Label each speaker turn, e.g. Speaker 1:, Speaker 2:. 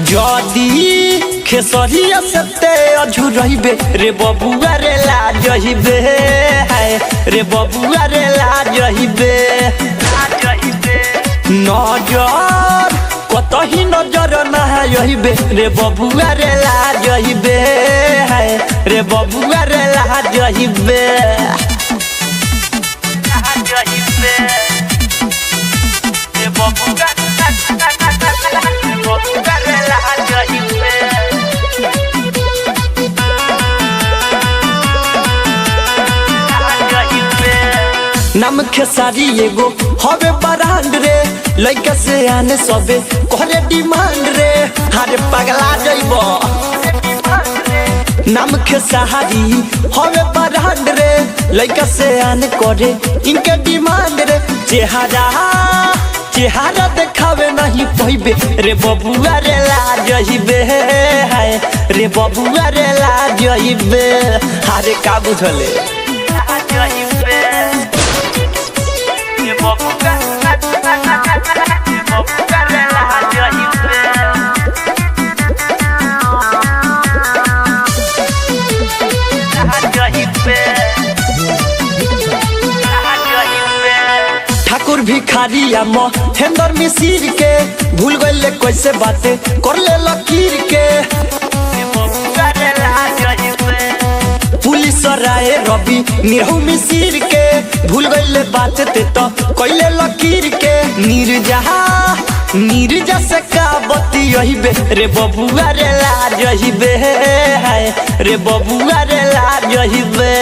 Speaker 1: जदी खेसरिया सते अझुरइबे रे बबुआ रे लाजहिबे रे बबुआ रे लाजहिबे नजर कतही नजर नहाइबे रे बबुआ रे लाजहिबे रे बबुआ रे लाजहिबे रे बबुआ नाम खेसारी एगो हवे ब्रांड रे लइका से आने सबे करे डिमांड रे हारे पगला जइबो नाम खेसारी हवे ब्रांड रे लइका से आने करे इनके डिमांड रे चेहरा देखावे नहीं पइबे रे बबुआ रे लाजहिबे रे बबुआ रे लाजहिबे हारे का बुझले लाजहिबे रे बबुआ रे लाजहिबे ठाकुर भिखारिया महेंद्र मिसिर के भूल गइले कैसे बाते कर ले लकीर के पुलिस राय रवि निरहु मिसिर के भूल गइले बात ते तो कइले लकीर के नीरजा से का बतियहिबे रे बबुआ रे लाजहिबे रे बबुआ रे लाजहिबे।